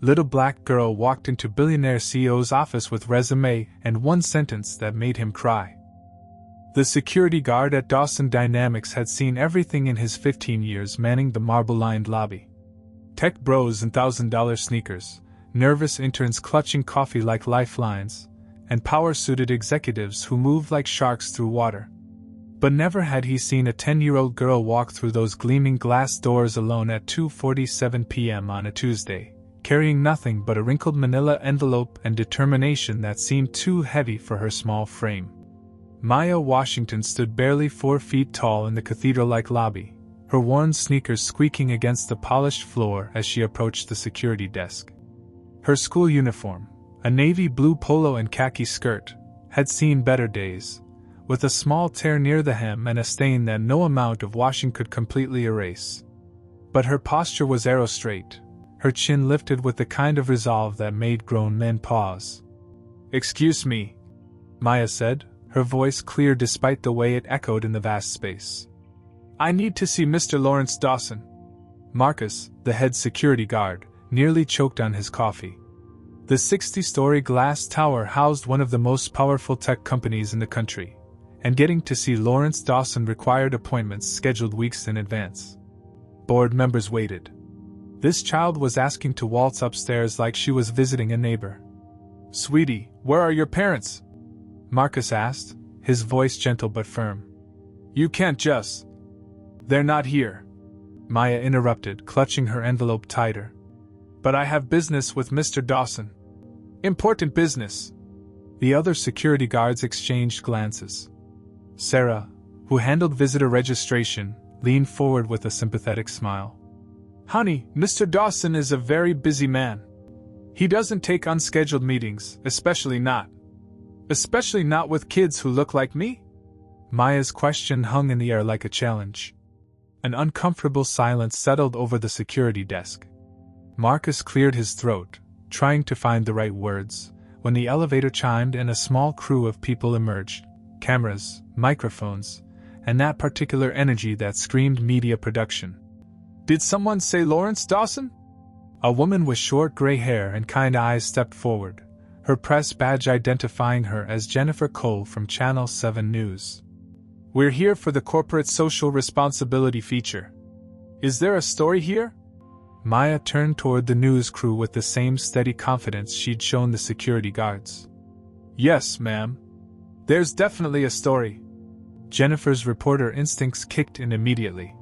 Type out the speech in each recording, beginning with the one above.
Little black girl walked into Billionaire CEO's office with resume and one sentence that made him cry. The security guard at Dawson Dynamics had seen everything in his 15 years manning the marble-lined lobby. Tech bros in $1,000 sneakers, nervous interns clutching coffee like lifelines, and power-suited executives who moved like sharks through water. But never had he seen a 10-year-old girl walk through those gleaming glass doors alone at 2:47 p.m. on a Tuesday, carrying nothing but a wrinkled manila envelope and determination that seemed too heavy for her small frame. Maya Washington stood barely 4 feet tall in the cathedral-like lobby, her worn sneakers squeaking against the polished floor as she approached the security desk. Her school uniform, a navy blue polo and khaki skirt, had seen better days, with a small tear near the hem and a stain that no amount of washing could completely erase. But her posture was arrow-straight, her chin lifted with the kind of resolve that made grown men pause. "Excuse me," Maya said, her voice clear despite the way it echoed in the vast space. "I need to see Mr. Lawrence Dawson." Marcus, the head security guard, nearly choked on his coffee. The 60-story glass tower housed one of the most powerful tech companies in the country, and getting to see Lawrence Dawson required appointments scheduled weeks in advance. Board members waited. This child was asking to waltz upstairs like she was visiting a neighbor. "Sweetie, where are your parents?" Marcus asked, his voice gentle but firm. "You can't just—" "They're not here," Maya interrupted, clutching her envelope tighter. "But I have business with Mr. Dawson. Important business." The other security guards exchanged glances. Sarah, who handled visitor registration, leaned forward with a sympathetic smile. "Honey, Mr. Dawson is a very busy man. He doesn't take unscheduled meetings, especially not with kids who look like me?" Maya's question hung in the air like a challenge. An uncomfortable silence settled over the security desk. Marcus cleared his throat, trying to find the right words, when the elevator chimed and a small crew of people emerged, cameras, microphones, and that particular energy that screamed media production. "Did someone say Lawrence Dawson?" A woman with short gray hair and kind eyes stepped forward, her press badge identifying her as Jennifer Cole from Channel 7 News. "We're here for the corporate social responsibility feature. Is there a story here?" Maya turned toward the news crew with the same steady confidence she'd shown the security guards. "Yes, ma'am. There's definitely a story." Jennifer's reporter instincts kicked in immediately.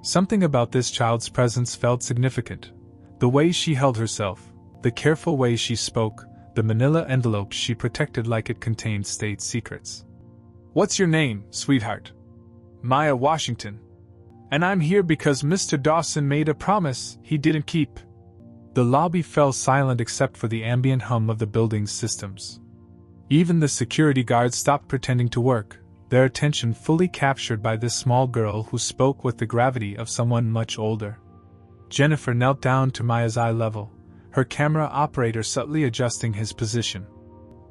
Something about this child's presence felt significant. The way she held herself, the careful way she spoke, the manila envelope she protected like it contained state secrets. "What's your name, sweetheart?" "Maya Washington. And I'm here because Mr. Dawson made a promise he didn't keep." The lobby fell silent except for the ambient hum of the building's systems. Even the security guards stopped pretending to work, their attention fully captured by this small girl who spoke with the gravity of someone much older. Jennifer knelt down to Maya's eye level, her camera operator subtly adjusting his position.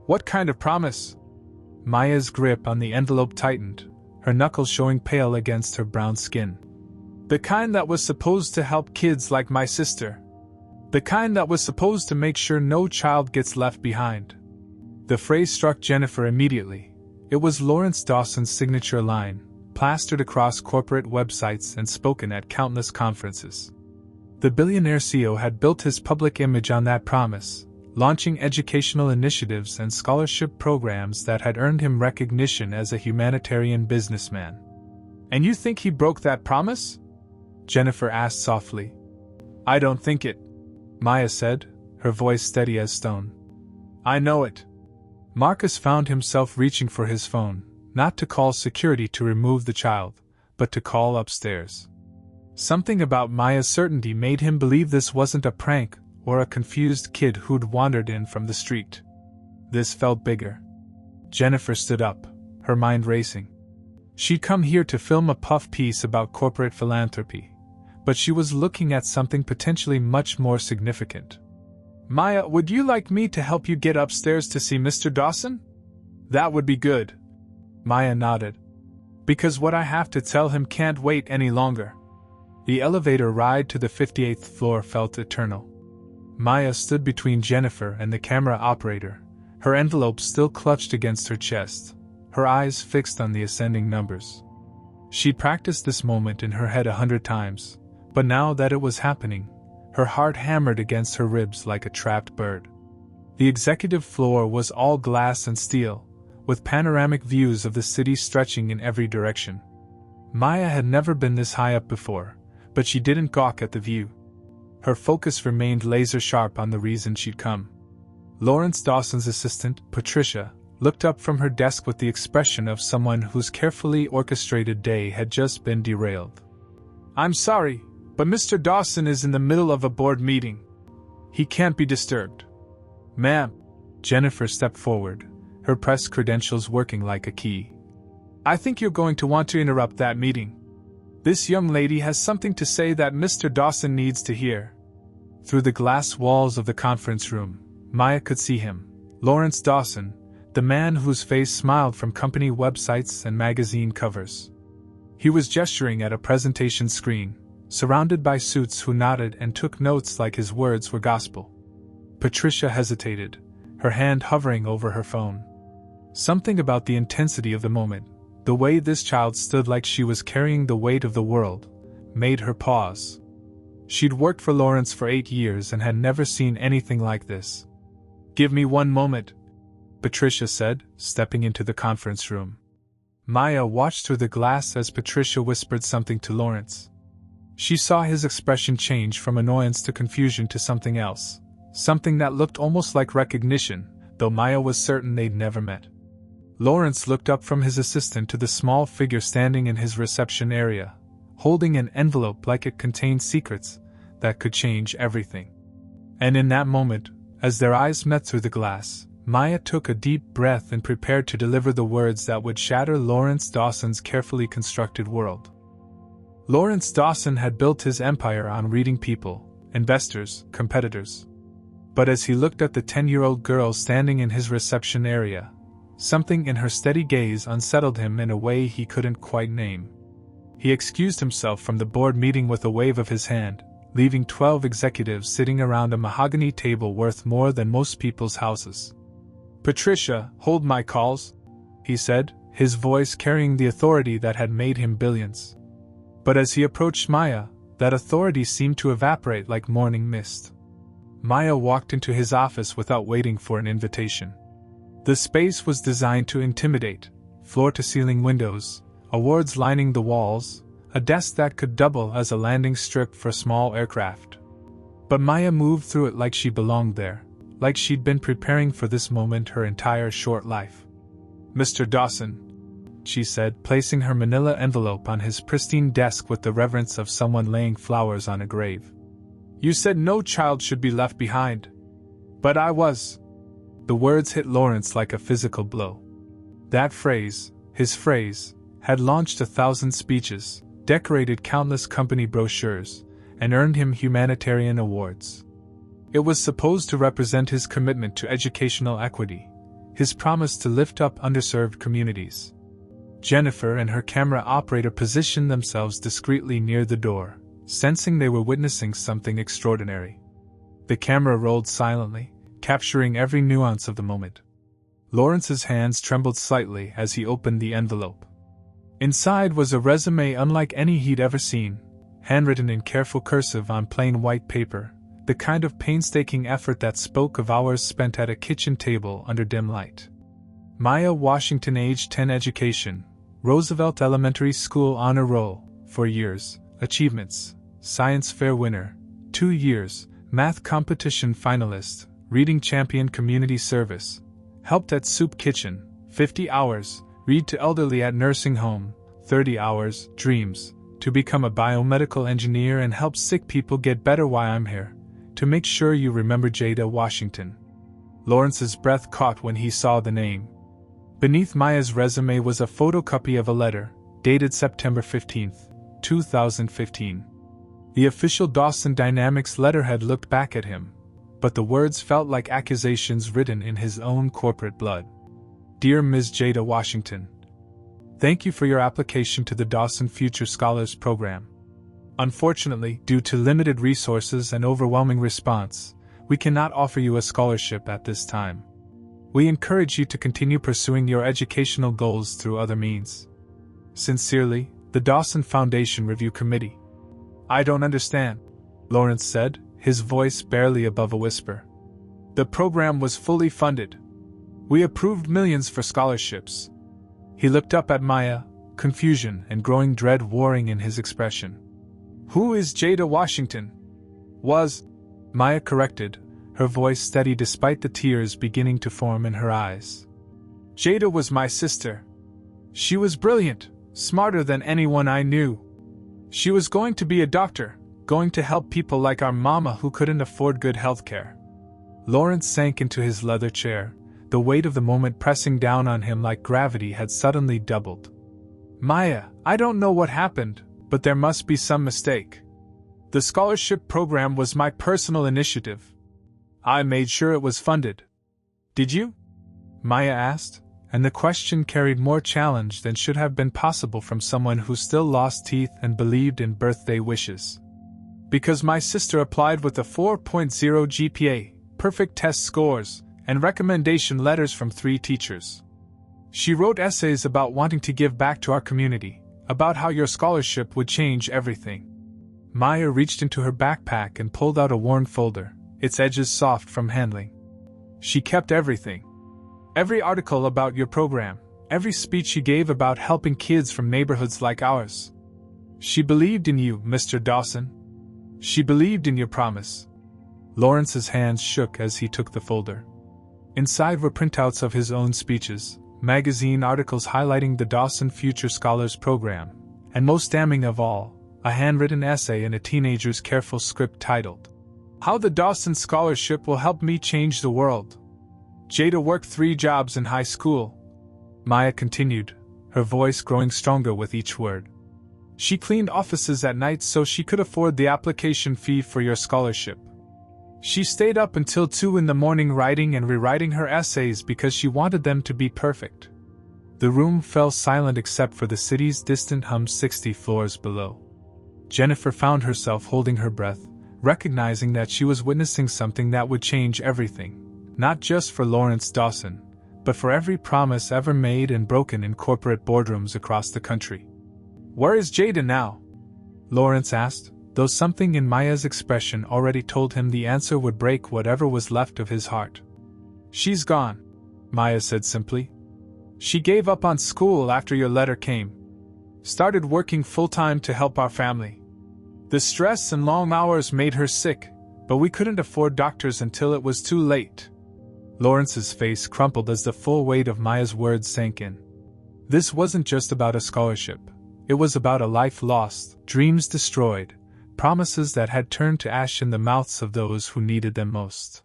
"What kind of promise?" Maya's grip on the envelope tightened, her knuckles showing pale against her brown skin. "The kind that was supposed to help kids like my sister. The kind that was supposed to make sure no child gets left behind." The phrase struck Jennifer immediately. It was Lawrence Dawson's signature line, plastered across corporate websites and spoken at countless conferences. The billionaire CEO had built his public image on that promise, launching educational initiatives and scholarship programs that had earned him recognition as a humanitarian businessman. "And you think he broke that promise?" Jennifer asked softly. "I don't think it," Maya said, her voice steady as stone. "I know it." Marcus found himself reaching for his phone, not to call security to remove the child, but to call upstairs. Something about Maya's certainty made him believe this wasn't a prank or a confused kid who'd wandered in from the street. This felt bigger. Jennifer stood up, her mind racing. She'd come here to film a puff piece about corporate philanthropy, but she was looking at something potentially much more significant. "Maya, would you like me to help you get upstairs to see Mr. Dawson?" "That would be good." Maya nodded. "Because what I have to tell him can't wait any longer." The elevator ride to the 58th floor felt eternal. Maya stood between Jennifer and the camera operator, her envelope still clutched against her chest, her eyes fixed on the ascending numbers. She'd practiced this moment in her head 100 times, but now that it was happening, her heart hammered against her ribs like a trapped bird. The executive floor was all glass and steel, with panoramic views of the city stretching in every direction. Maya had never been this high up before, but she didn't gawk at the view. Her focus remained laser-sharp on the reason she'd come. Lawrence Dawson's assistant, Patricia, looked up from her desk with the expression of someone whose carefully orchestrated day had just been derailed. "I'm sorry, but Mr. Dawson is in the middle of a board meeting. He can't be disturbed." "Ma'am." Jennifer stepped forward, her press credentials working like a key. "I think you're going to want to interrupt that meeting. This young lady has something to say that Mr. Dawson needs to hear." Through the glass walls of the conference room, Maya could see him, Lawrence Dawson, the man whose face smiled from company websites and magazine covers. He was gesturing at a presentation screen, surrounded by suits who nodded and took notes like his words were gospel. Patricia hesitated, her hand hovering over her phone. Something about the intensity of the moment, the way this child stood like she was carrying the weight of the world, made her pause. She'd worked for Lawrence for 8 years and had never seen anything like this. "Give me one moment," Patricia said, stepping into the conference room. Maya watched through the glass as Patricia whispered something to Lawrence. She saw his expression change from annoyance to confusion to something else, something that looked almost like recognition, though Maya was certain they'd never met. Lawrence looked up from his assistant to the small figure standing in his reception area, holding an envelope like it contained secrets that could change everything. And in that moment, as their eyes met through the glass, Maya took a deep breath and prepared to deliver the words that would shatter Lawrence Dawson's carefully constructed world. Lawrence Dawson had built his empire on reading people, investors, competitors. But as he looked at the 10-year-old girl standing in his reception area, something in her steady gaze unsettled him in a way he couldn't quite name. He excused himself from the board meeting with a wave of his hand, leaving 12 executives sitting around a mahogany table worth more than most people's houses. "Patricia, hold my calls," he said, his voice carrying the authority that had made him billions. But as he approached Maya, that authority seemed to evaporate like morning mist. Maya walked into his office without waiting for an invitation. The space was designed to intimidate, floor-to-ceiling windows, awards lining the walls, a desk that could double as a landing strip for small aircraft. But Maya moved through it like she belonged there, like she'd been preparing for this moment her entire short life. "Mr. Dawson," she said, placing her manila envelope on his pristine desk with the reverence of someone laying flowers on a grave. "You said no child should be left behind. But I was." The words hit Lawrence like a physical blow. That phrase, his phrase, had launched 1,000 speeches, decorated countless company brochures, and earned him humanitarian awards. It was supposed to represent his commitment to educational equity, his promise to lift up underserved communities. Jennifer and her camera operator positioned themselves discreetly near the door, sensing they were witnessing something extraordinary. The camera rolled silently, capturing every nuance of the moment. Lawrence's hands trembled slightly as he opened the envelope. Inside was a resume unlike any he'd ever seen, handwritten in careful cursive on plain white paper, the kind of painstaking effort that spoke of hours spent at a kitchen table under dim light. Maya Washington, age 10, education, Roosevelt Elementary School honor roll, 4 years, achievements, science fair winner, 2 years, math competition finalist, reading champion, community service, helped at soup kitchen, 50 hours, read to elderly at nursing home, 30 hours, dreams, to become a biomedical engineer and help sick people get better. Why I'm here, to make sure you remember Jada Washington. Lawrence's breath caught when he saw the name. Beneath Maya's resume was a photocopy of a letter, dated September 15, 2015. The official Dawson Dynamics letterhead looked back at him, but the words felt like accusations written in his own corporate blood. "Dear Ms. Jada Washington, thank you for your application to the Dawson Future Scholars Program. Unfortunately, due to limited resources and overwhelming response, we cannot offer you a scholarship at this time. We encourage you to continue pursuing your educational goals through other means. Sincerely, the Dawson Foundation Review Committee. I don't understand, Lawrence said, his voice barely above a whisper. The program was fully funded. We approved millions for scholarships. He looked up at Maya, confusion and growing dread warring in his expression. Who is Jada Washington? Maya corrected, her voice steady despite the tears beginning to form in her eyes. Jada was my sister. She was brilliant, smarter than anyone I knew. She was going to be a doctor, going to help people like our mama who couldn't afford good health care. Lawrence sank into his leather chair, the weight of the moment pressing down on him like gravity had suddenly doubled. Maya, I don't know what happened, but there must be some mistake. The scholarship program was my personal initiative. I made sure it was funded. Did you? Maya asked, and the question carried more challenge than should have been possible from someone who still lost teeth and believed in birthday wishes. Because my sister applied with a 4.0 GPA, perfect test scores, and recommendation letters from 3 teachers. She wrote essays about wanting to give back to our community, about how your scholarship would change everything. Maya reached into her backpack and pulled out a worn folder, its edges soft from handling. She kept everything. Every article about your program, every speech she gave about helping kids from neighborhoods like ours. She believed in you, Mr. Dawson. She believed in your promise. Lawrence's hands shook as he took the folder. Inside were printouts of his own speeches, magazine articles highlighting the Dawson Future Scholars Program, and most damning of all, a handwritten essay in a teenager's careful script titled, How the Dawson Scholarship Will Help Me Change the World. Jada worked 3 jobs in high school. Maya continued, her voice growing stronger with each word. She cleaned offices at night so she could afford the application fee for your scholarship. She stayed up until 2 in the morning writing and rewriting her essays because she wanted them to be perfect. The room fell silent except for the city's distant hum 60 floors below. Jennifer found herself holding her breath, recognizing that she was witnessing something that would change everything, not just for Lawrence Dawson, but for every promise ever made and broken in corporate boardrooms across the country. Where is Jada now? Lawrence asked, though something in Maya's expression already told him the answer would break whatever was left of his heart. She's gone, Maya said simply. She gave up on school after your letter came. Started working full-time to help our family. The stress and long hours made her sick, but we couldn't afford doctors until it was too late. Lawrence's face crumpled as the full weight of Maya's words sank in. This wasn't just about a scholarship. It was about a life lost, dreams destroyed, promises that had turned to ash in the mouths of those who needed them most.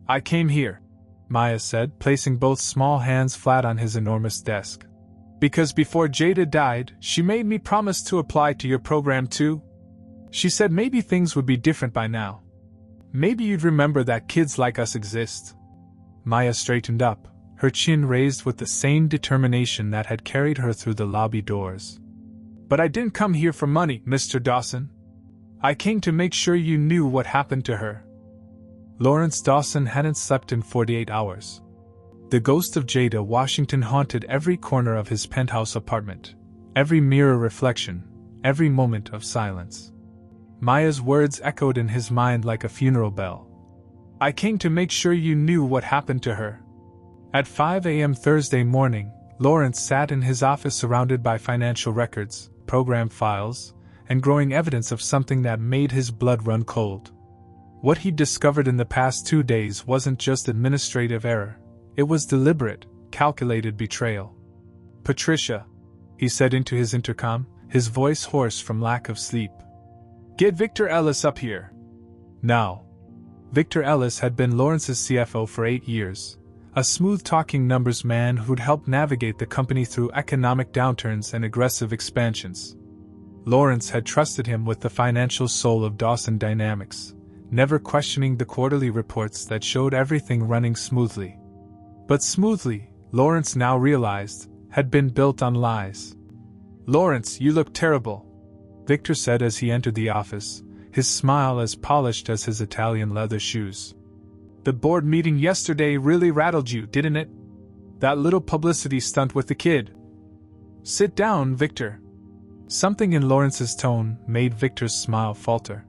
I came here, Maya said, placing both small hands flat on his enormous desk. Because before Jada died, she made me promise to apply to your program too. She said maybe things would be different by now. Maybe you'd remember that kids like us exist. Maya straightened up, her chin raised with the same determination that had carried her through the lobby doors. But I didn't come here for money, Mr. Dawson. I came to make sure you knew what happened to her. Lawrence Dawson hadn't slept in 48 hours. The ghost of Jada Washington haunted every corner of his penthouse apartment, every mirror reflection, every moment of silence. Maya's words echoed in his mind like a funeral bell. I came to make sure you knew what happened to her. At 5 a.m. Thursday morning, Lawrence sat in his office surrounded by financial records, program files, and growing evidence of something that made his blood run cold. What he'd discovered in the past 2 days wasn't just administrative error, it was deliberate, calculated betrayal. Patricia, he said into his intercom, his voice hoarse from lack of sleep. Get Victor Ellis up here. Now. Victor Ellis had been Lawrence's CFO for 8 years, a smooth-talking numbers man who'd helped navigate the company through economic downturns and aggressive expansions. Lawrence had trusted him with the financial soul of Dawson Dynamics, never questioning the quarterly reports that showed everything running smoothly. But smoothly, Lawrence now realized, had been built on lies. Lawrence, you look terrible, Victor said as he entered the office, his smile as polished as his Italian leather shoes. The board meeting yesterday really rattled you, didn't it? That little publicity stunt with the kid. Sit down, Victor. Something in Lawrence's tone made Victor's smile falter.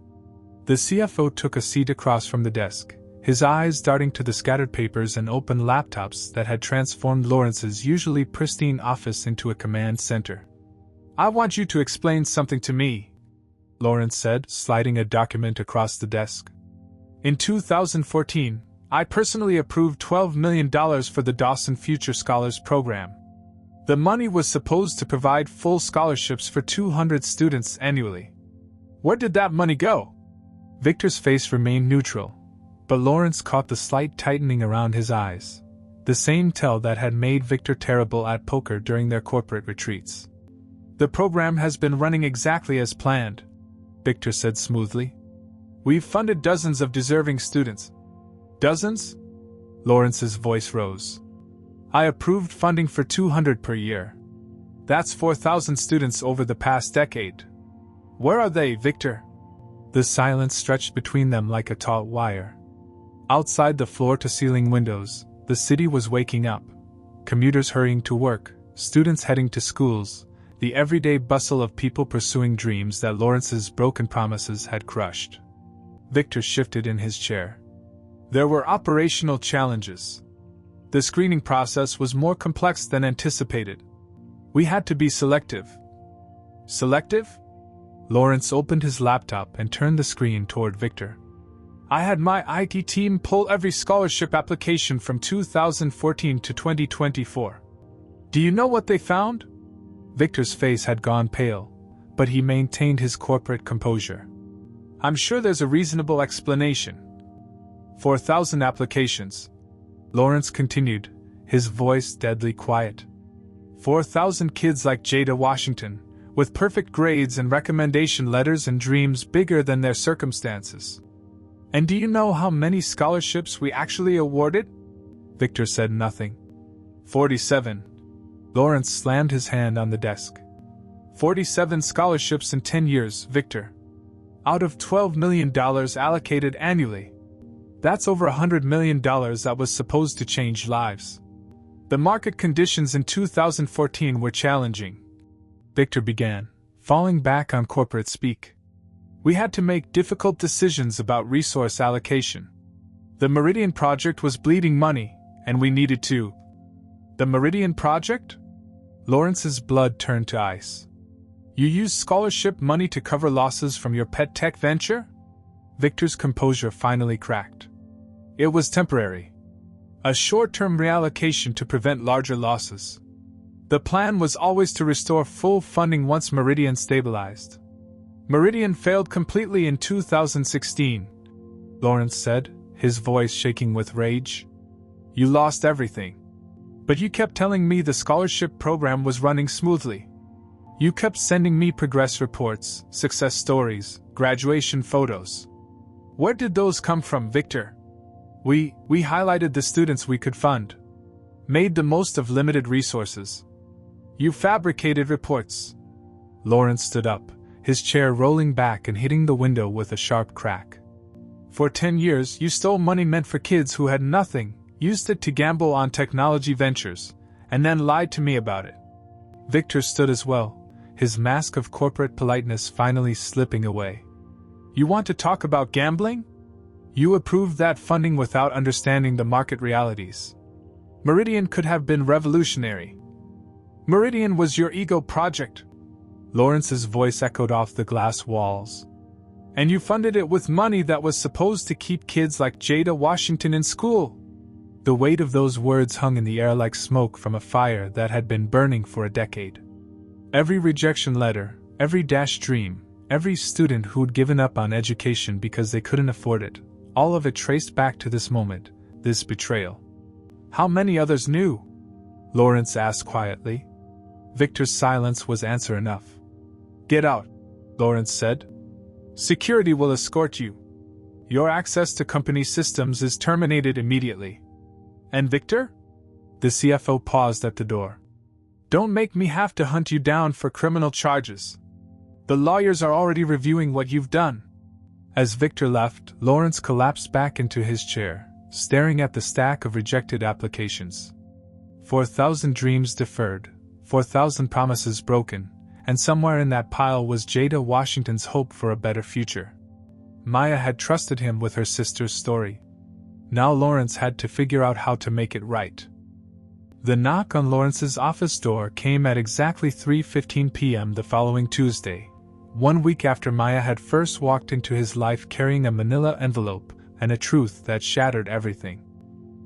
The CFO took a seat across from the desk, his eyes darting to the scattered papers and open laptops that had transformed Lawrence's usually pristine office into a command center. I want you to explain something to me, Lawrence said, sliding a document across the desk. In 2014, I personally approved $12 million for the Dawson Future Scholars Program. The money was supposed to provide full scholarships for 200 students annually. Where did that money go? Victor's face remained neutral, but Lawrence caught the slight tightening around his eyes, the same tell that had made Victor terrible at poker during their corporate retreats. The program has been running exactly as planned, Victor said smoothly. We've funded dozens of deserving students. Dozens? Lawrence's voice rose. I approved funding for 200 per year. That's 4,000 students over the past decade. Where are they, Victor? The silence stretched between them like a taut wire. Outside the floor-to-ceiling windows, the city was waking up. Commuters hurrying to work, students heading to schools, the everyday bustle of people pursuing dreams that Lawrence's broken promises had crushed. Victor shifted in his chair. There were operational challenges. The screening process was more complex than anticipated. We had to be selective. Selective? Lawrence opened his laptop and turned the screen toward Victor. I had my IT team pull every scholarship application from 2014 to 2024. Do you know what they found? Victor's face had gone pale, but he maintained his corporate composure. I'm sure there's a reasonable explanation. 4,000 applications. Lawrence continued, his voice deadly quiet. 4,000 kids like Jada Washington, with perfect grades and recommendation letters and dreams bigger than their circumstances. And do you know how many scholarships we actually awarded? Victor said nothing. 47. Lawrence slammed his hand on the desk. 47 scholarships in 10 years, Victor. Out of $12 million allocated annually. That's over $100 million that was supposed to change lives. The market conditions in 2014 were challenging. Victor began, falling back on corporate speak. We had to make difficult decisions about resource allocation. The Meridian Project was bleeding money, and we needed to. The Meridian Project? Lawrence's blood turned to ice. You used scholarship money to cover losses from your pet tech venture? Victor's composure finally cracked. It was temporary. A short-term reallocation to prevent larger losses. The plan was always to restore full funding once Meridian stabilized. Meridian failed completely in 2016, Lawrence said, his voice shaking with rage. You lost everything. But you kept telling me the scholarship program was running smoothly. You kept sending me progress reports, success stories, graduation photos. Where did those come from, Victor? We highlighted the students we could fund. Made the most of limited resources. You fabricated reports. Lawrence stood up, his chair rolling back and hitting the window with a sharp crack. For 10 years, you stole money meant for kids who had nothing, used it to gamble on technology ventures, and then lied to me about it. Victor stood as well, his mask of corporate politeness finally slipping away. You want to talk about gambling? You approved that funding without understanding the market realities. Meridian could have been revolutionary. Meridian was your ego project. Lawrence's voice echoed off the glass walls. And you funded it with money that was supposed to keep kids like Jada Washington in school. The weight of those words hung in the air like smoke from a fire that had been burning for a decade. Every rejection letter, every dashed dream, every student who'd given up on education because they couldn't afford it, all of it traced back to this moment, this betrayal. How many others knew? Lawrence asked quietly. Victor's silence was answer enough. Get out, Lawrence said. Security will escort you. Your access to company systems is terminated immediately. And Victor? The CFO paused at the door. Don't make me have to hunt you down for criminal charges. The lawyers are already reviewing what you've done. As Victor left, Lawrence collapsed back into his chair, staring at the stack of rejected applications. 4,000 dreams deferred, 4,000 promises broken, and somewhere in that pile was Jada Washington's hope for a better future. Maya had trusted him with her sister's story. Now Lawrence had to figure out how to make it right. The knock on Lawrence's office door came at exactly 3:15 p.m. the following Tuesday, 1 week after Maya had first walked into his life carrying a manila envelope and a truth that shattered everything.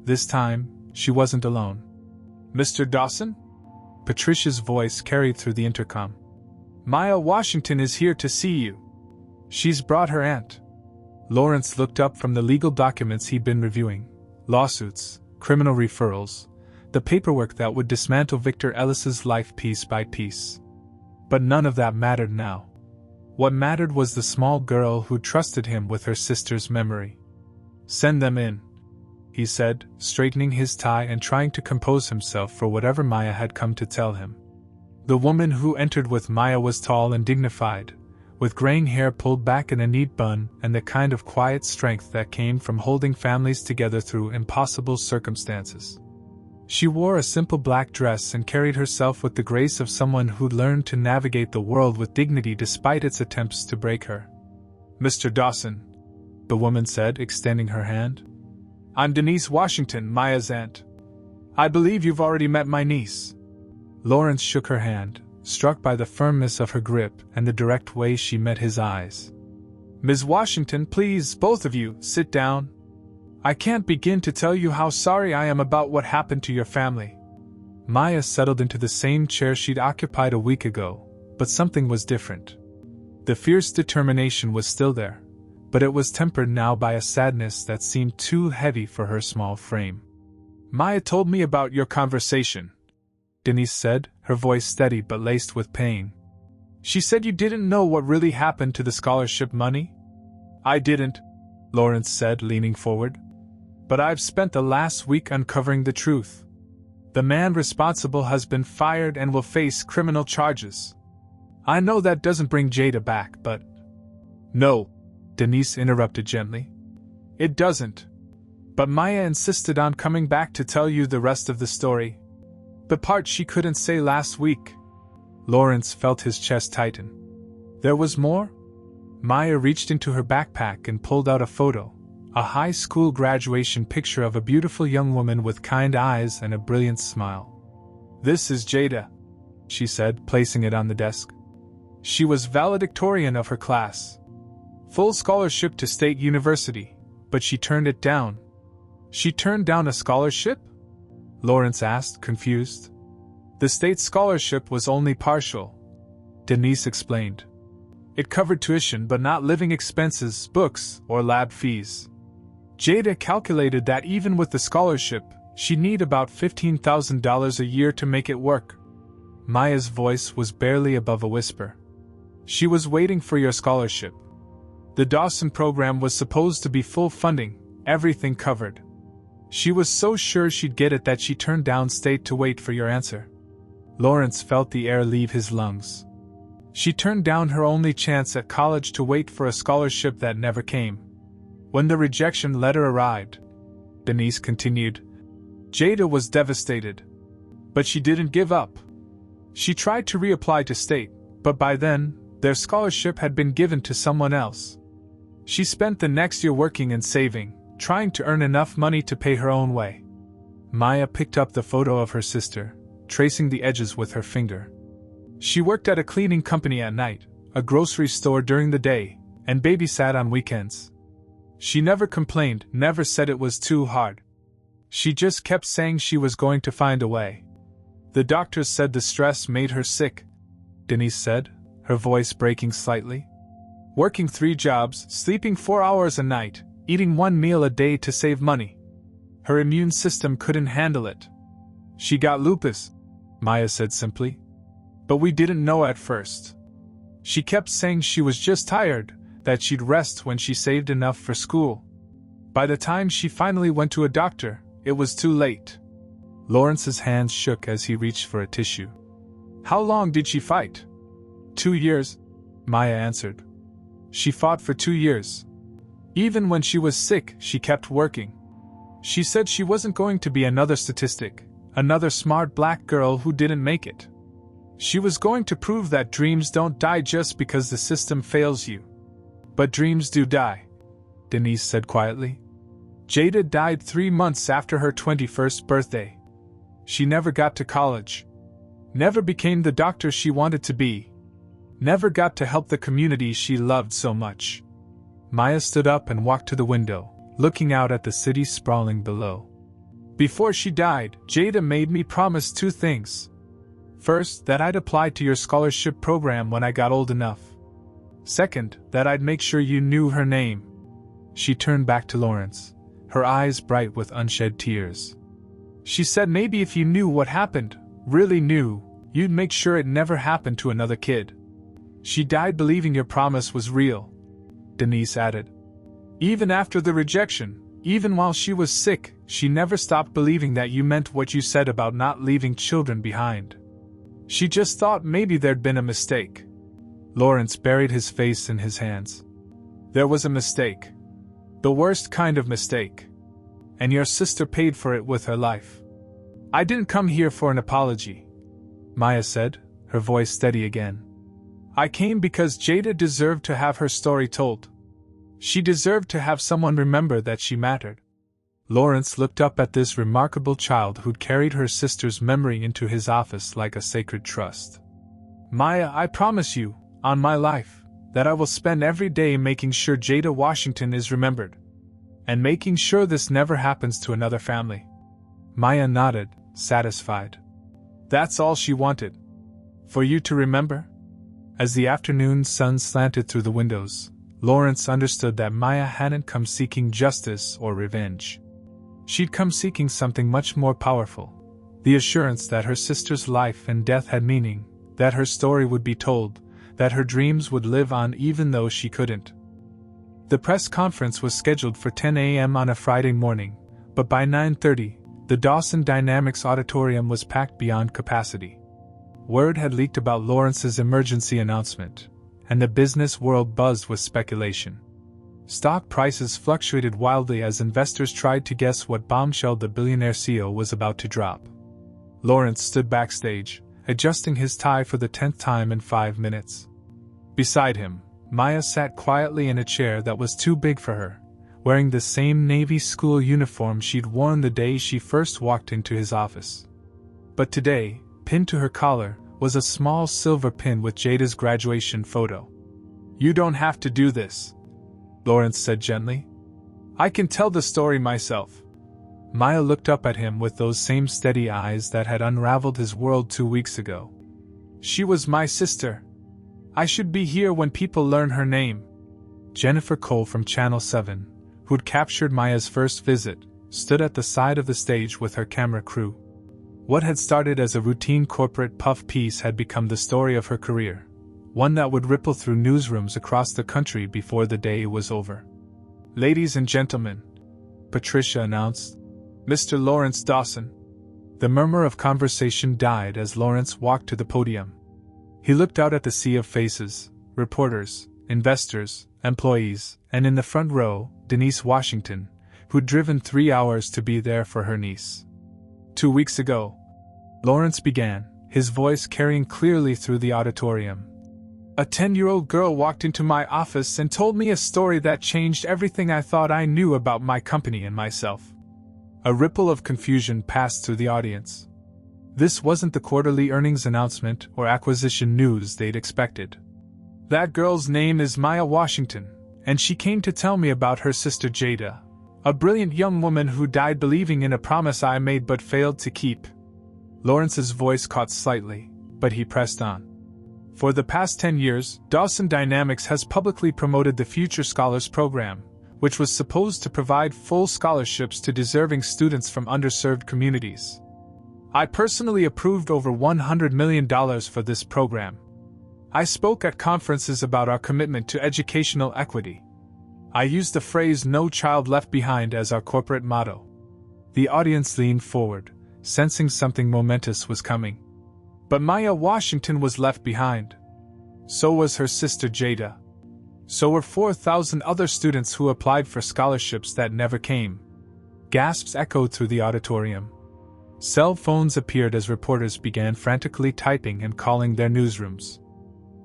This time, she wasn't alone. "Mr. Dawson?" Patricia's voice carried through the intercom. "Maya Washington is here to see you. She's brought her aunt." Lawrence looked up from the legal documents he'd been reviewing: lawsuits, criminal referrals, the paperwork that would dismantle Victor Ellis's life piece by piece. But none of that mattered now. What mattered was the small girl who trusted him with her sister's memory. "Send them in," he said, straightening his tie and trying to compose himself for whatever Maya had come to tell him. The woman who entered with Maya was tall and dignified, with graying hair pulled back in a neat bun and the kind of quiet strength that came from holding families together through impossible circumstances. She wore a simple black dress and carried herself with the grace of someone who'd learned to navigate the world with dignity despite its attempts to break her. "Mr. Dawson," the woman said, extending her hand. "I'm Denise Washington, Maya's aunt. I believe you've already met my niece." Lawrence shook her hand, struck by the firmness of her grip and the direct way she met his eyes. "Ms. Washington, please, both of you, sit down. I can't begin to tell you how sorry I am about what happened to your family." Maya settled into the same chair she'd occupied a week ago, but something was different. The fierce determination was still there, but it was tempered now by a sadness that seemed too heavy for her small frame. "Maya told me about your conversation," Denise said, her voice steady but laced with pain. "She said you didn't know what really happened to the scholarship money?" "I didn't," Lawrence said, leaning forward. "But I've spent the last week uncovering the truth. The man responsible has been fired and will face criminal charges. I know that doesn't bring Jada back, but—" "No," Denise interrupted gently. "It doesn't. But Maya insisted on coming back to tell you the rest of the story. The part she couldn't say last week." Lawrence felt his chest tighten. There was more? Maya reached into her backpack and pulled out a photo, a high school graduation picture of a beautiful young woman with kind eyes and a brilliant smile. "This is Jada," she said, placing it on the desk. "She was valedictorian of her class. Full scholarship to State University, but she turned it down." "She turned down a scholarship?" Lawrence asked, confused. "The state scholarship was only partial," Denise explained. "It covered tuition but not living expenses, books, or lab fees. Jada calculated that even with the scholarship, she'd need about $15,000 a year to make it work." Maya's voice was barely above a whisper. "She was waiting for your scholarship. The Dawson program was supposed to be full funding, everything covered. She was so sure she'd get it that she turned down state to wait for your answer." Lawrence felt the air leave his lungs. She turned down her only chance at college to wait for a scholarship that never came. When the rejection letter arrived, Denise continued, Jada was devastated. But she didn't give up. She tried to reapply to state, but by then, their scholarship had been given to someone else. She spent the next year working and saving, trying to earn enough money to pay her own way. Maya picked up the photo of her sister, tracing the edges with her finger. She worked at a cleaning company at night, a grocery store during the day, and babysat on weekends. She never complained, never said it was too hard. She just kept saying she was going to find a way. The doctors said the stress made her sick, Denise said, her voice breaking slightly. Working 3 jobs, sleeping 4 hours a night, eating 1 meal a day to save money. Her immune system couldn't handle it. She got lupus, Maya said simply. But we didn't know at first. She kept saying she was just tired, that she'd rest when she saved enough for school. By the time she finally went to a doctor, it was too late. Lawrence's hands shook as he reached for a tissue. How long did she fight? 2 years, Maya answered. She fought for 2 years. Even when she was sick, she kept working. She said she wasn't going to be another statistic, another smart black girl who didn't make it. She was going to prove that dreams don't die just because the system fails you. But dreams do die, Denise said quietly. Jada died 3 months after her 21st birthday. She never got to college. Never became the doctor she wanted to be. Never got to help the community she loved so much. Maya stood up and walked to the window, looking out at the city sprawling below. Before she died, Jada made me promise 2 things. First, that I'd apply to your scholarship program when I got old enough. Second, that I'd make sure you knew her name. She turned back to Lawrence, her eyes bright with unshed tears. She said maybe if you knew what happened, really knew, you'd make sure it never happened to another kid. She died believing your promise was real, Denise added. Even after the rejection, even while she was sick, she never stopped believing that you meant what you said about not leaving children behind. She just thought maybe there'd been a mistake. Lawrence buried his face in his hands. There was a mistake. The worst kind of mistake. And your sister paid for it with her life. I didn't come here for an apology, Maya said, her voice steady again. I came because Jada deserved to have her story told. She deserved to have someone remember that she mattered. Lawrence looked up at this remarkable child who'd carried her sister's memory into his office like a sacred trust. Maya, I promise you, on my life, that I will spend every day making sure Jada Washington is remembered. And making sure this never happens to another family. Maya nodded, satisfied. That's all she wanted. For you to remember? As the afternoon sun slanted through the windows, Lawrence understood that Maya hadn't come seeking justice or revenge. She'd come seeking something much more powerful. The assurance that her sister's life and death had meaning, that her story would be told, that her dreams would live on even though she couldn't. The press conference was scheduled for 10 a.m. on a Friday morning, but by 9:30, the Dawson Dynamics auditorium was packed beyond capacity. Word had leaked about Lawrence's emergency announcement, and the business world buzzed with speculation. Stock prices fluctuated wildly as investors tried to guess what bombshell the billionaire CEO was about to drop. Lawrence stood backstage, adjusting his tie for the 10th time in 5 minutes. Beside him, Maya sat quietly in a chair that was too big for her, wearing the same Navy school uniform she'd worn the day she first walked into his office. But today, pinned to her collar, was a small silver pin with Jada's graduation photo. You don't have to do this, Lawrence said gently. I can tell the story myself. Maya looked up at him with those same steady eyes that had unraveled his world 2 weeks ago. She was my sister. I should be here when people learn her name. Jennifer Cole from Channel 7, who'd captured Maya's first visit, stood at the side of the stage with her camera crew. What had started as a routine corporate puff piece had become the story of her career, one that would ripple through newsrooms across the country before the day was over. Ladies and gentlemen, Patricia announced, Mr. Lawrence Dawson. The murmur of conversation died as Lawrence walked to the podium. He looked out at the sea of faces, reporters, investors, employees, and in the front row, Denise Washington, who'd driven 3 hours to be there for her niece. 2 weeks ago, Lawrence began, his voice carrying clearly through the auditorium. A 10-year-old girl walked into my office and told me a story that changed everything I thought I knew about my company and myself. A ripple of confusion passed through the audience. This wasn't the quarterly earnings announcement or acquisition news they'd expected. That girl's name is Maya Washington, and she came to tell me about her sister Jada, a brilliant young woman who died believing in a promise I made but failed to keep. Lawrence's voice caught slightly, but he pressed on. For the past 10 years, Dawson Dynamics has publicly promoted the Future Scholars Program, which was supposed to provide full scholarships to deserving students from underserved communities. I personally approved over $100 million for this program. I spoke at conferences about our commitment to educational equity. I used the phrase "No Child Left Behind" as our corporate motto. The audience leaned forward, sensing something momentous was coming. But Maya Washington was left behind. So was her sister Jada. So were 4,000 other students who applied for scholarships that never came. Gasps echoed through the auditorium. Cell phones appeared as reporters began frantically typing and calling their newsrooms.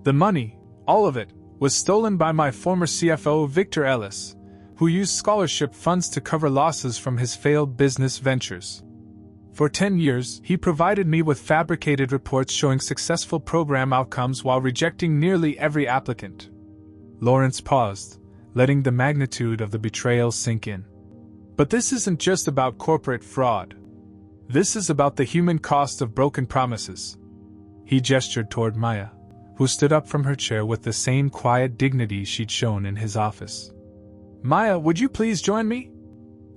The money, all of it, was stolen by my former CFO Victor Ellis, who used scholarship funds to cover losses from his failed business ventures. For 10 years, he provided me with fabricated reports showing successful program outcomes while rejecting nearly every applicant. Lawrence paused, letting the magnitude of the betrayal sink in. But this isn't just about corporate fraud. This is about the human cost of broken promises. He gestured toward Maya, who stood up from her chair with the same quiet dignity she'd shown in his office. Maya, would you please join me?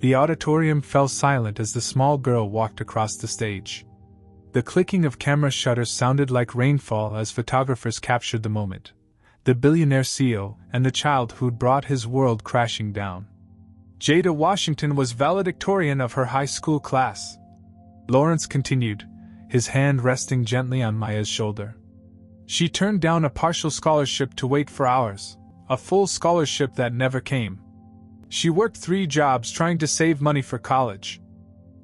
The auditorium fell silent as the small girl walked across the stage. The clicking of camera shutters sounded like rainfall as photographers captured the moment. The billionaire CEO and the child who'd brought his world crashing down. Jada Washington was valedictorian of her high school class. Lawrence continued, his hand resting gently on Maya's shoulder. She turned down a partial scholarship to wait for hours, a full scholarship that never came. She worked 3 jobs trying to save money for college.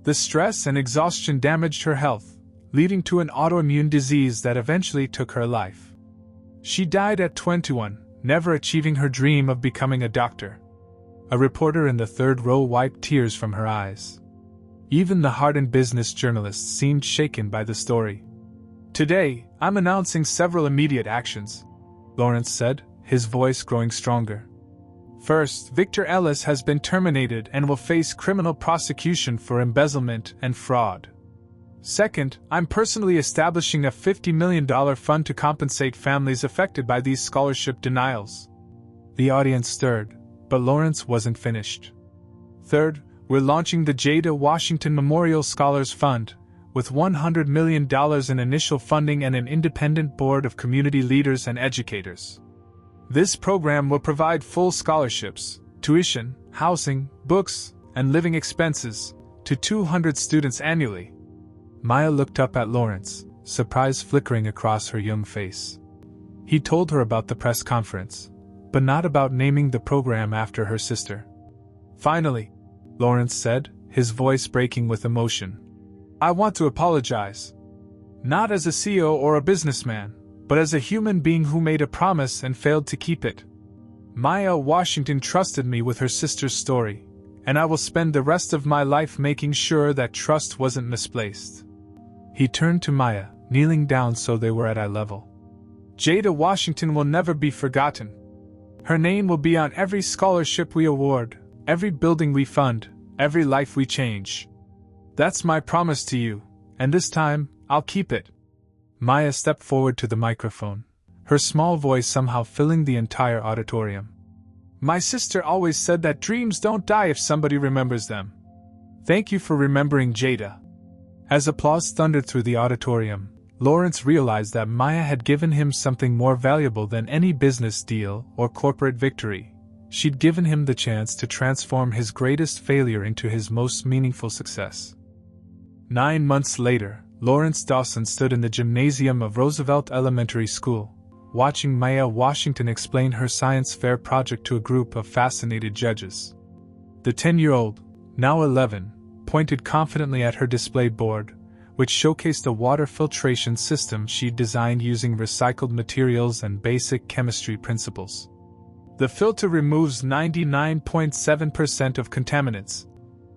The stress and exhaustion damaged her health, leading to an autoimmune disease that eventually took her life. She died at 21, never achieving her dream of becoming a doctor. A reporter in the third row wiped tears from her eyes. Even the hardened business journalists seemed shaken by the story. Today, I'm announcing several immediate actions, Lawrence said, his voice growing stronger. First, Victor Ellis has been terminated and will face criminal prosecution for embezzlement and fraud. Second, I'm personally establishing a $50 million fund to compensate families affected by these scholarship denials. The audience stirred, but Lawrence wasn't finished. Third, we're launching the Jada Washington Memorial Scholars Fund, with $100 million in initial funding and an independent board of community leaders and educators. This program will provide full scholarships, tuition, housing, books, and living expenses to 200 students annually. Maya looked up at Lawrence, surprise flickering across her young face. He told her about the press conference, but not about naming the program after her sister. Finally, Lawrence said, his voice breaking with emotion, I want to apologize. Not as a CEO or a businessman, but as a human being who made a promise and failed to keep it. Maya Washington trusted me with her sister's story, and I will spend the rest of my life making sure that trust wasn't misplaced. He turned to Maya, kneeling down so they were at eye level. Jada Washington will never be forgotten. Her name will be on every scholarship we award, every building we fund, every life we change. That's my promise to you, and this time, I'll keep it. Maya stepped forward to the microphone, her small voice somehow filling the entire auditorium. My sister always said that dreams don't die if somebody remembers them. Thank you for remembering Jada. As applause thundered through the auditorium, Lawrence realized that Maya had given him something more valuable than any business deal or corporate victory. She'd given him the chance to transform his greatest failure into his most meaningful success. 9 months later, Lawrence Dawson stood in the gymnasium of Roosevelt Elementary School, watching Maya Washington explain her science fair project to a group of fascinated judges. The 10-year-old, now 11, pointed confidently at her display board, which showcased a water filtration system she'd designed using recycled materials and basic chemistry principles. The filter removes 99.7% of contaminants,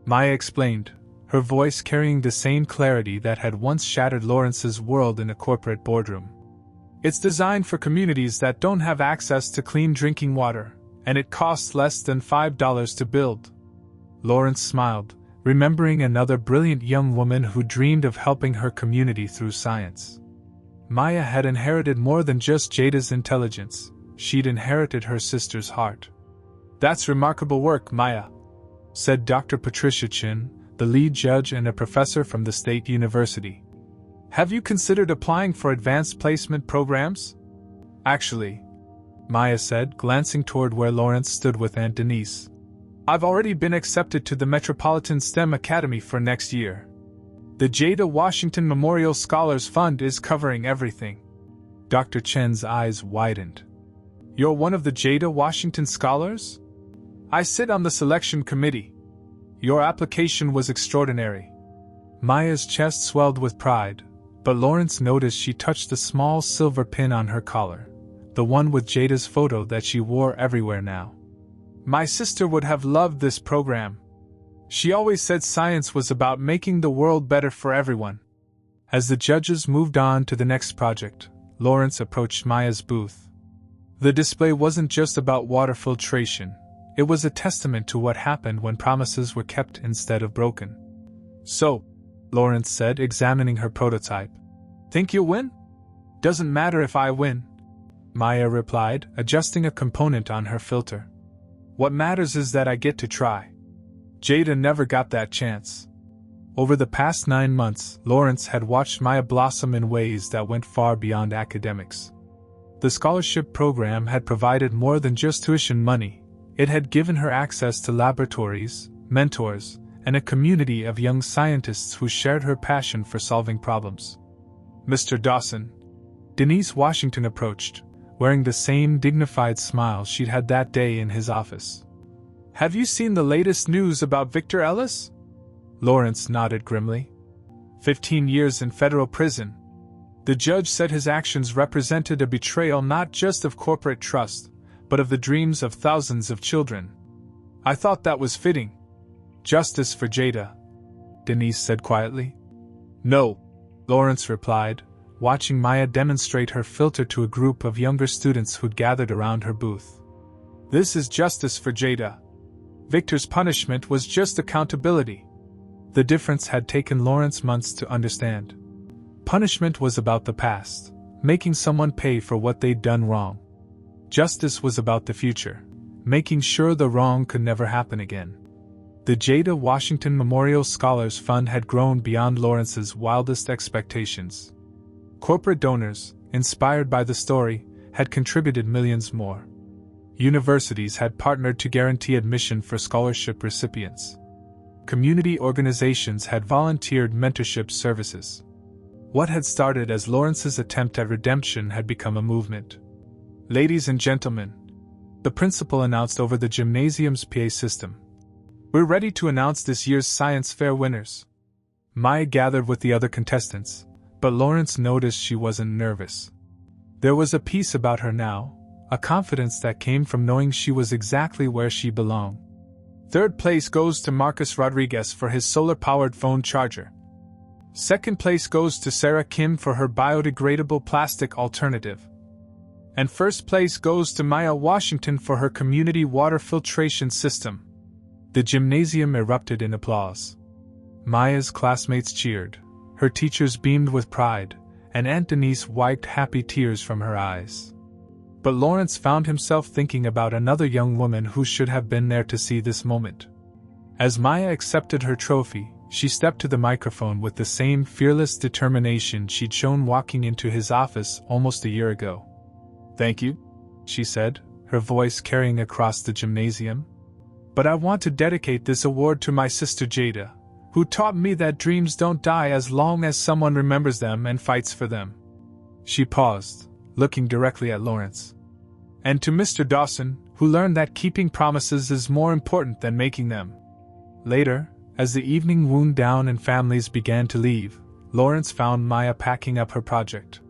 Maya explained, her voice carrying the same clarity that had once shattered Lawrence's world in a corporate boardroom. It's designed for communities that don't have access to clean drinking water, and it costs less than $5 to build. Lawrence smiled, remembering another brilliant young woman who dreamed of helping her community through science. Maya had inherited more than just Jada's intelligence, she'd inherited her sister's heart. That's remarkable work, Maya, said Dr. Patricia Chin, the lead judge and a professor from the State University. Have you considered applying for advanced placement programs? Actually, Maya said, glancing toward where Lawrence stood with Aunt Denise. I've already been accepted to the Metropolitan STEM Academy for next year. The Jada Washington Memorial Scholars Fund is covering everything. Dr. Chen's eyes widened. You're one of the Jada Washington Scholars? I sit on the selection committee. Your application was extraordinary." Maya's chest swelled with pride, but Lawrence noticed she touched the small silver pin on her collar, the one with Jada's photo that she wore everywhere now. "My sister would have loved this program. She always said science was about making the world better for everyone." As the judges moved on to the next project, Lawrence approached Maya's booth. The display wasn't just about water filtration, it was a testament to what happened when promises were kept instead of broken. "So," Lawrence said, examining her prototype, "think you'll win?" "Doesn't matter if I win," Maya replied, adjusting a component on her filter. "What matters is that I get to try." Jada never got that chance. Over the past 9 months, Lawrence had watched Maya blossom in ways that went far beyond academics. The scholarship program had provided more than just tuition money. It had given her access to laboratories, mentors, and a community of young scientists who shared her passion for solving problems. "Mr. Dawson," Denise Washington approached, wearing the same dignified smile she'd had that day in his office. "Have you seen the latest news about Victor Ellis?" Lawrence nodded grimly. 15 years in federal prison. The judge said his actions represented a betrayal not just of corporate trust, but of the dreams of thousands of children. "I thought that was fitting." "Justice for Jada," Denise said quietly. "No," Lawrence replied, watching Maya demonstrate her filter to a group of younger students who'd gathered around her booth. "This is justice for Jada. Victor's punishment was just accountability." The difference had taken Lawrence months to understand. Punishment was about the past, making someone pay for what they'd done wrong. Justice was about the future, making sure the wrong could never happen again. The Jada Washington Memorial Scholars Fund had grown beyond Lawrence's wildest expectations. Corporate donors, inspired by the story, had contributed millions more. Universities had partnered to guarantee admission for scholarship recipients. Community organizations had volunteered mentorship services. What had started as Lawrence's attempt at redemption had become a movement. "Ladies and gentlemen," the principal announced over the gymnasium's PA system, "we're ready to announce this year's science fair winners." Maya gathered with the other contestants, but Lawrence noticed she wasn't nervous. There was a peace about her now, a confidence that came from knowing she was exactly where she belonged. "Third place goes to Marcus Rodriguez for his solar-powered phone charger. Second place goes to Sarah Kim for her biodegradable plastic alternative. And first place goes to Maya Washington for her community water filtration system." The gymnasium erupted in applause. Maya's classmates cheered, her teachers beamed with pride, and Aunt Denise wiped happy tears from her eyes. But Lawrence found himself thinking about another young woman who should have been there to see this moment. As Maya accepted her trophy, she stepped to the microphone with the same fearless determination she'd shown walking into his office almost a year ago. "Thank you," she said, her voice carrying across the gymnasium. "But I want to dedicate this award to my sister Jada, who taught me that dreams don't die as long as someone remembers them and fights for them." She paused, looking directly at Lawrence. "And to Mr. Dawson, who learned that keeping promises is more important than making them." Later, as the evening wound down and families began to leave, Lawrence found Maya packing up her project.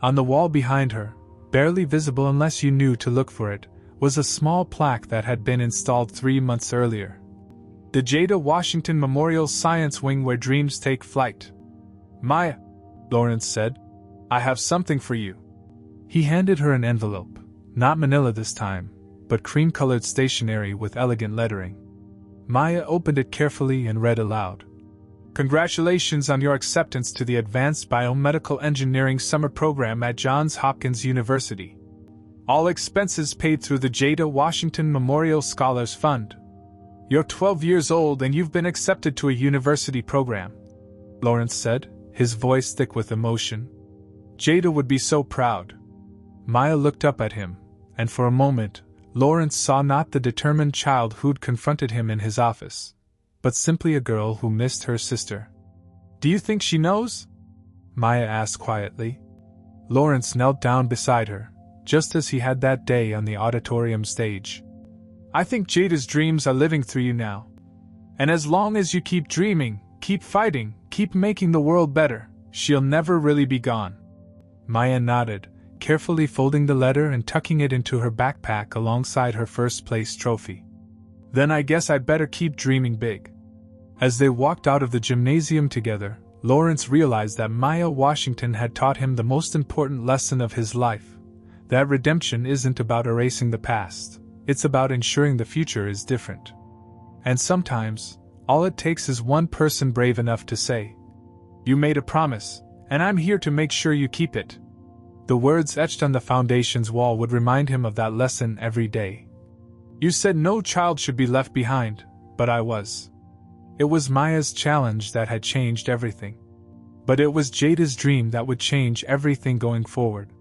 On the wall behind her, barely visible unless you knew to look for it, was a small plaque that had been installed 3 months earlier. "The Jada Washington Memorial Science Wing, where dreams take flight." "Maya," Lawrence said, "I have something for you." He handed her an envelope, not manila this time, but cream-colored stationery with elegant lettering. Maya opened it carefully and read aloud. "Congratulations on your acceptance to the Advanced Biomedical Engineering Summer Program at Johns Hopkins University. All expenses paid through the Jada Washington Memorial Scholars Fund. You're 12 years old and you've been accepted to a university program," Lawrence said, his voice thick with emotion. "Jada would be so proud." Maya looked up at him, and for a moment, Lawrence saw not the determined child who'd confronted him in his office, but simply a girl who missed her sister. "Do you think she knows?" Maya asked quietly. Lawrence knelt down beside her, just as he had that day on the auditorium stage. "I think Jada's dreams are living through you now. And as long as you keep dreaming, keep fighting, keep making the world better, she'll never really be gone." Maya nodded, carefully folding the letter and tucking it into her backpack alongside her first-place trophy. "Then I guess I'd better keep dreaming big." As they walked out of the gymnasium together, Lawrence realized that Maya Washington had taught him the most important lesson of his life: that redemption isn't about erasing the past, it's about ensuring the future is different. And sometimes, all it takes is one person brave enough to say, "You made a promise, and I'm here to make sure you keep it." The words etched on the foundation's wall would remind him of that lesson every day. "You said no child should be left behind, but I was." It was Maya's challenge that had changed everything. But it was Jada's dream that would change everything going forward.